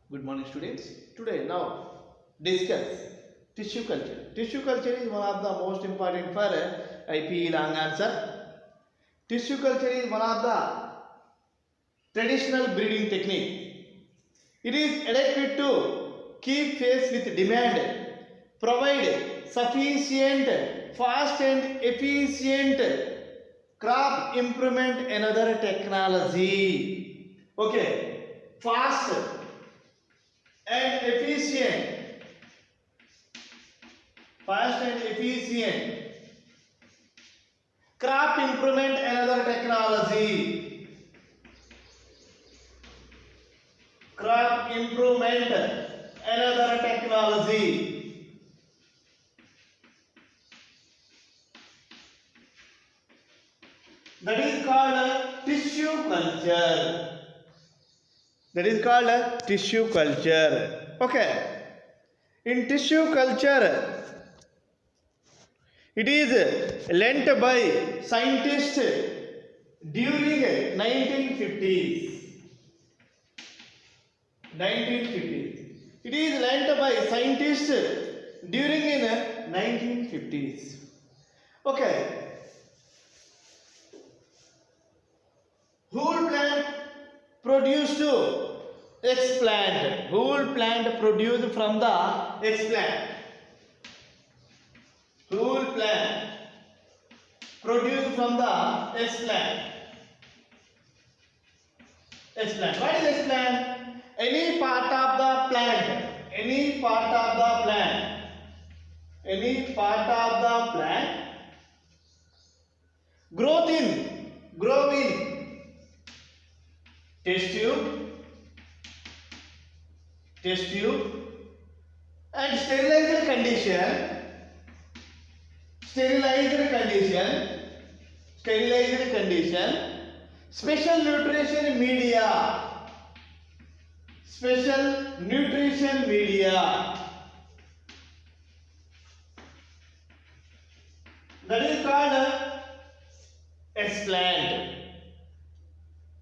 Good morning, students. Today, now discuss tissue culture. Tissue culture is one of the most important for IP long answer. Tissue culture is one of the traditional breeding technique. It is adequate to keep pace with demand, provide sufficient, fast and efficient crop improvement, another technology. Okay, fast and efficient, fast and efficient crop improvement, another technology. Crop improvement, another technology. That is called tissue culture. That is called tissue culture. Okay. In tissue culture, it is lent by scientists during 1950s. 1950s. It is lent by scientists during in 1950s. Okay. Whole plant produced explant. Whole plant produced from the explant. Whole plant produced from the explant. Explant. What is explant? Any part of the plant. Any part of the plant. Any part of the plant. Grow in test tube and sterilized condition, special nutrition media, that is called explant.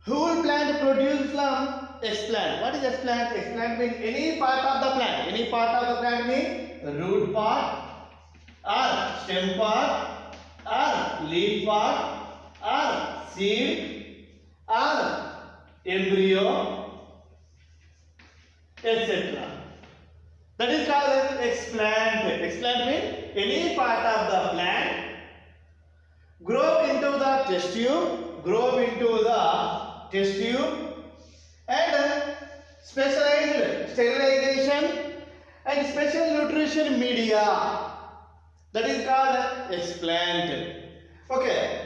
Whole plant produced from explant. What is explant? Explant means any part of the plant. Any part of the plant means root part or stem part or leaf part or seed or embryo, etc. That is called explant. Explant means any part of the plant grow into the test tube, and specialized sterilization and special nutrition media, that is called explant. Okay.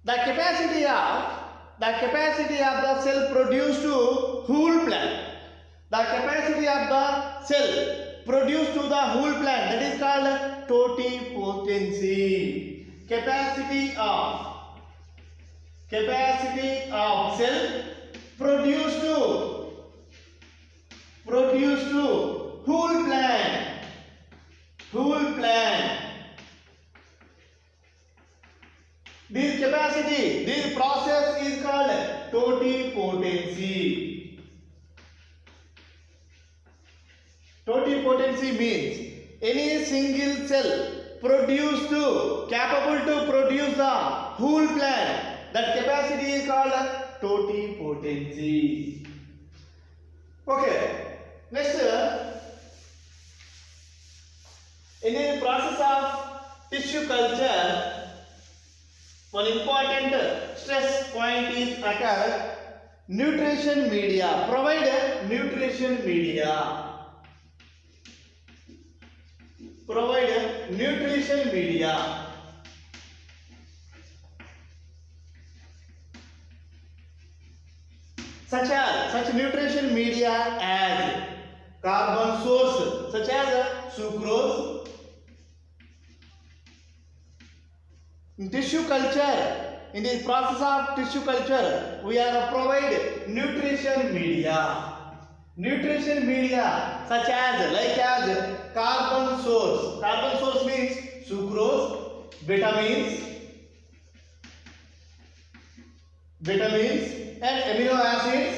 The capacity of the cell produced to whole plant. The capacity of the cell produced to the whole plant, that is called totipotency. Capacity of cell produced to whole plant. This process is called totipotency. Totipotency means any single cell capable to produce the whole plant. That capacity is called totipotency. Okay. Next, in the process of tissue culture, one important stress point is occur. Nutrition media. Provide nutrition media. Such nutrition media as carbon source, such as sucrose. In tissue culture, in the process of tissue culture, we are provide nutrition media such as carbon source. Carbon source means sucrose, vitamins, vitamins and amino acids,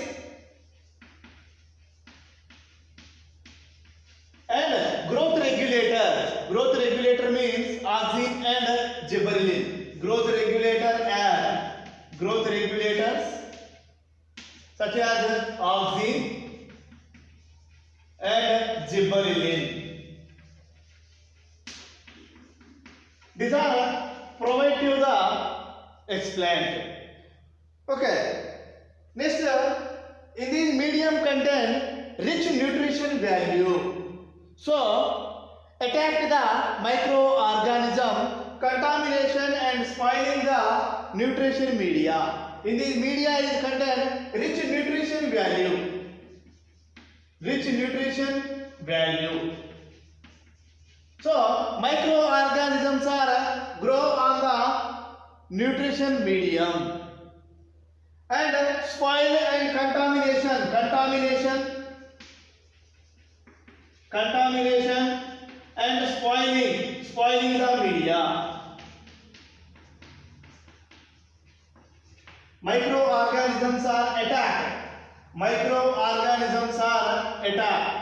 and growth regulators. Growth regulator means auxin and gibberellin. Growth regulator and growth regulators such as auxin and gibberellin. These are provided to the explant. Okay. Next, in this medium contain rich nutrition value. So, attack the microorganism, contamination and spoiling the nutrition media. In this media is contain rich nutrition value. Rich nutrition value. So, microorganisms are grow on the nutrition medium and spoil and contamination and spoiling the media. Microorganisms are attacked. Microorganisms are attacked.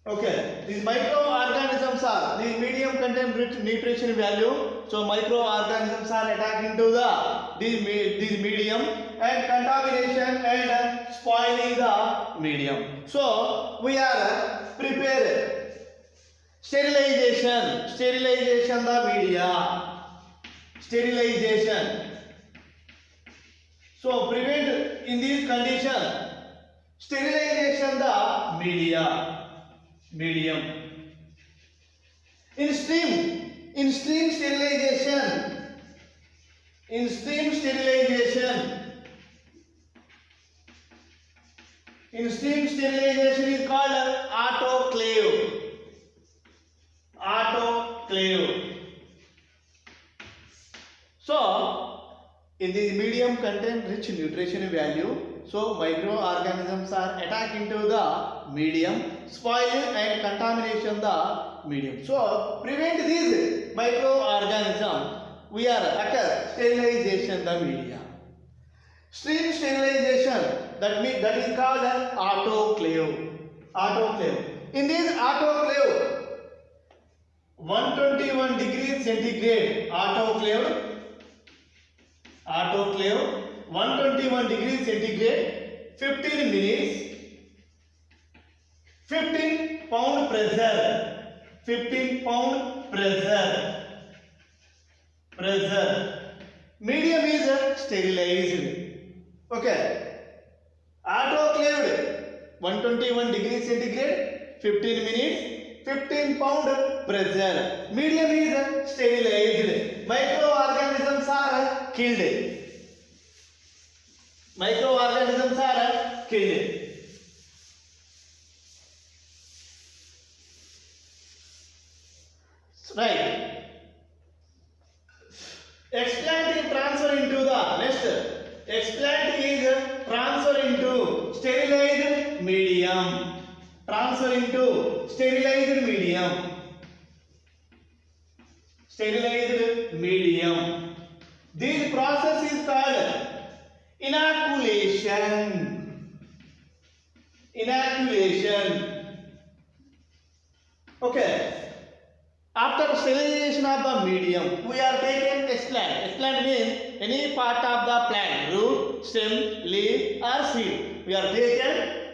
Okay, these microorganisms are, the medium contain rich nutrition value. So microorganisms are attacking to this medium and contamination and spoiling the medium. So we are prepared sterilization the media, sterilization. So prevent in this condition sterilization the medium. In stream sterilization is called autoclave. So in this medium contain rich nutrition value. So microorganisms are attacking to the medium, spoiling and contamination the medium. So prevent these microorganisms, we are occur sterilization the media. Stream sterilization, that is called autoclave. In this autoclave, 121 degrees centigrade autoclave 121 degrees centigrade, 15 minutes, 15 pound pressure. Medium is sterilized. Okay. Autoclaved 121 degrees centigrade, 15 minutes, 15 pound pressure. Medium is sterilized. Microorganisms are killed. Right. Explant is transfer into the next. Explant is transfer into sterilized medium. This process is called inoculation. Okay. After sterilization of the medium, we are taking explant. Explant means any part of the plant, root, stem, leaf or seed. We are taken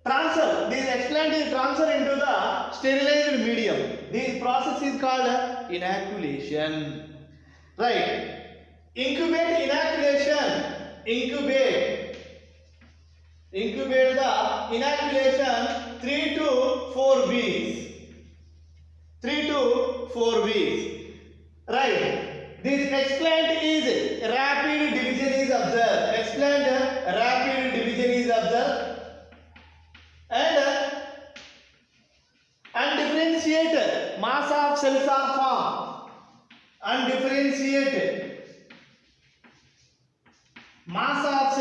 transfer. This explant is transferred into the sterilized medium. This process is called inoculation. Right. Incubate inoculation. Incubate the inoculation 3 to 4 weeks. 3 to 4 weeks. Right. This explant is rapid division is observed. Explant rapid division is observed. And undifferentiated mass of cells are formed. Undifferentiated mass of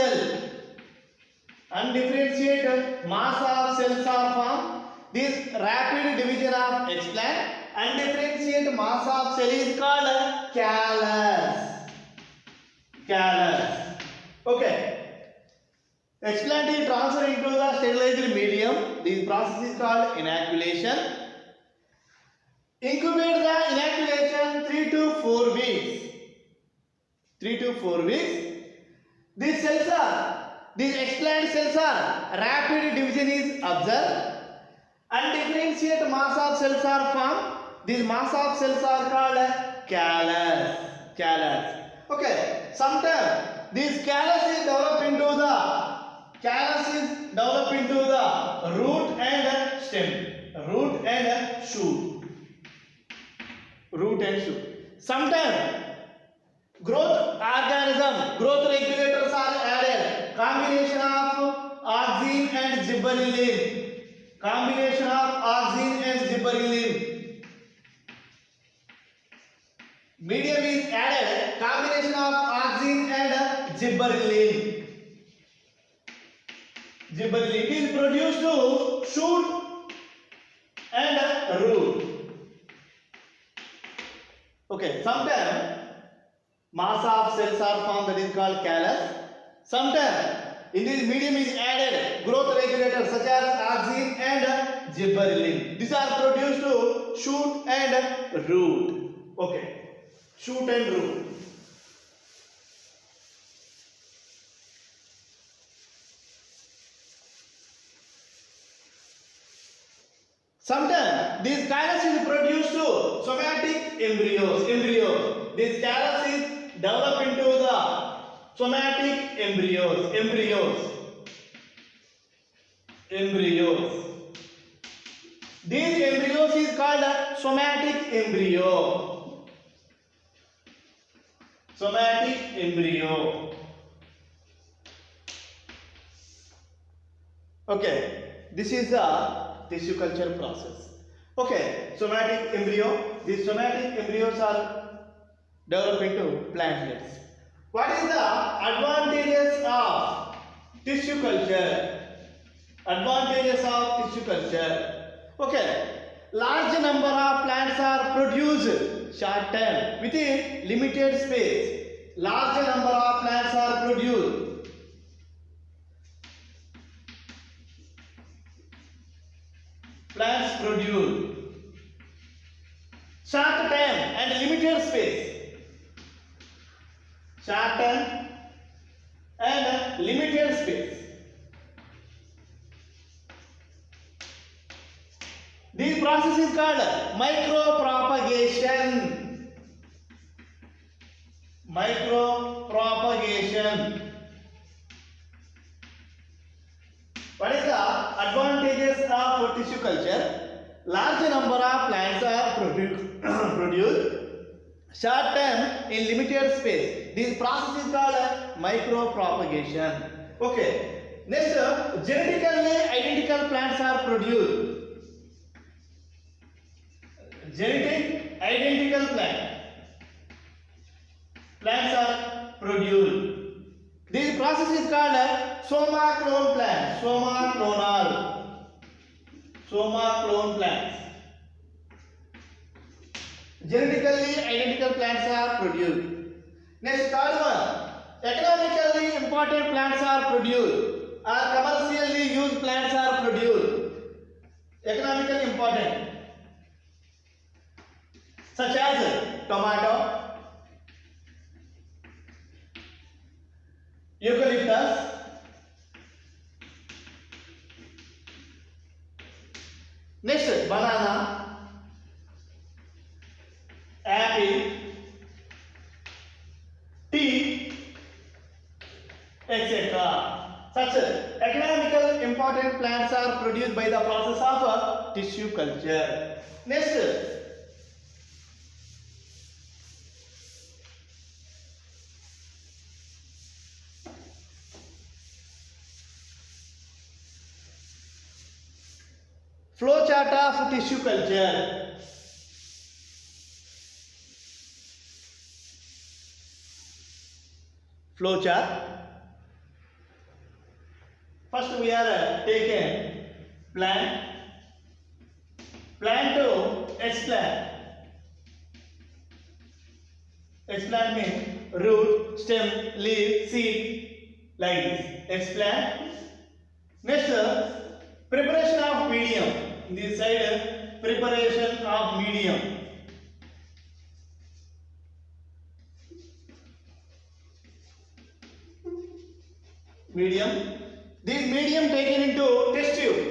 cells are formed. This rapid division of explant undifferentiated mass of cell is called callus. Callus. Okay. Explanted transfer into the sterilized medium. This process is called inoculation. Incubate the inoculation 3 to 4 weeks. 3 to 4 weeks. These explanted cells are rapid division is observed. Undifferentiated mass of cells are formed. These mass of cells are called callus. Callus. Okay. Sometimes this callus is developed into the root and stem. Root and shoot. Root and shoot. Sometimes growth regulators are added. Combination of auxin and gibberellin. Combination of auxin and gibberellin. Medium is added. Combination of auxin and gibberellin. Gibberellin is produced to shoot and root. Okay, sometimes mass of cells are formed, that is called callus. Sometimes in this medium is added growth regulators such as auxin and gibberellin. These are produced to shoot and root. Okay, shoot and root. Sometimes this callus is produced to somatic embryos. This callus is developed into the somatic embryos. These embryos is called a somatic embryo. Okay, this is the tissue culture process. Okay, somatic embryo. These somatic embryos are developed into plantlets. What is the advantages of tissue culture? Okay, large number of plants are produced short time within limited space. Large number of plants are produced. Short time and limited space. This process is called micropropagation. What is the advantages of tissue culture? Large number of plants are produced short time in limited space. This process is called micropropagation. Okay. Next, genetically identical plants are produced. Genetic identical plants are produced. This process is called soma clone plants. Soma clone plants. Genetically identical plants are produced. Next, third one. Economically important plants are produced. Or commercially used plants are produced. Economically important. Such as tomato, eucalyptus, next banana, apple, tea, etc. Such economical important plants are produced by the process of tissue culture. Next, flow chart of tissue culture. Flow chart. First we are taken plant, Plant to explant. Explant means root, stem, leaf, seed, like this. Explant. Next, preparation of medium. This side, preparation of medium. Medium. This medium taken into test tube.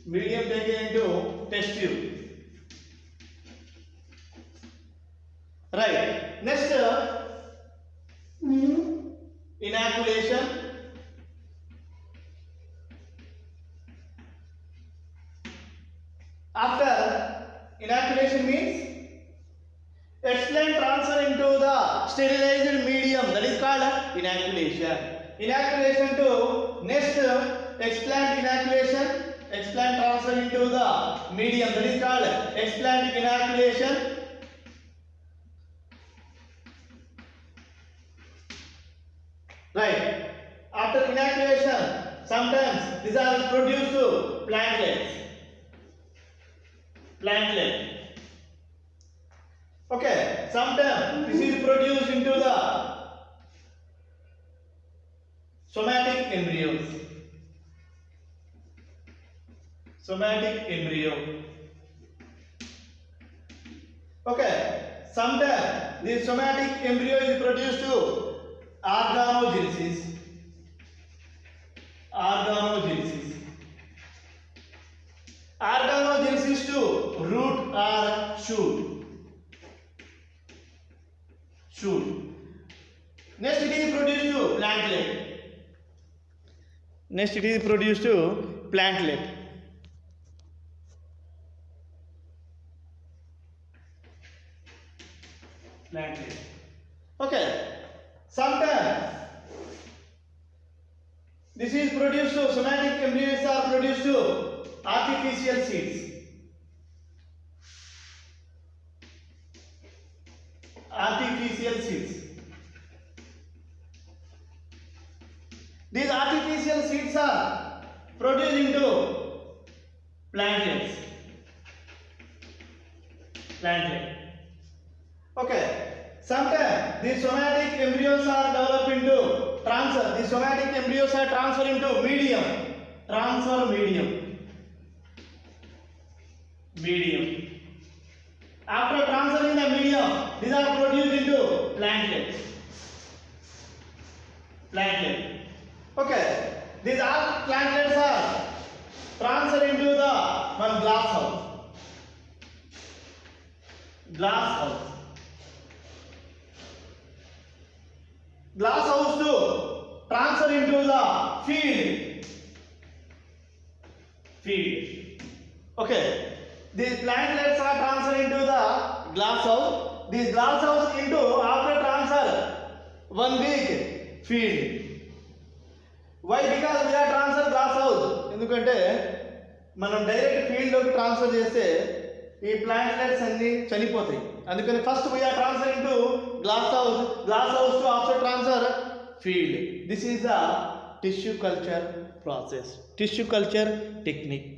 Medium taken into test tube. Right. Next, inoculation. After inoculation means explant transfer into the sterilized medium, that is called inoculation. Inoculation to next explant inoculation. Explant transfer into the medium, that is called explant inoculation. Right. After inoculation, sometimes these are produced to plantlets. Plantlet. Okay. Sometimes this is produced into the somatic embryos. Somatic embryo. Okay. Sometimes this somatic embryo is produced to organogenesis. Organogenesis. Organogenesis to root or shoot. Shoot. Next it is produced to plantlet. Next it is produced to plantlet. Plantlet. Okay. Sometimes this is produced to somatic embryos are produced to artificial seeds. Artificial seeds. These artificial seeds are produced into plantlets. Plantlet. Okay. Sometimes these somatic embryos are developed into transfer. These somatic embryos are transferred into medium. Transfer medium. Medium. After transferring the medium, these are produced into plantlets. Plantlet. Okay. These all plantlets are transferred into the one glass house. Glass house. Glass house to transfer into the field. Field. Okay. These plantlets are transferred into the glass house. These glass house into after transfer 1 week field. Why? Because we are transfer glass house. ఎందుకంటే మనం direct field లోకి transfer చేస్తే ఈ ప్లాంట్లెట్స్ అన్ని చనిపోతాయి. అందుకని first we are transferring to glass house to after transfer field. This is the tissue culture process, tissue culture technique.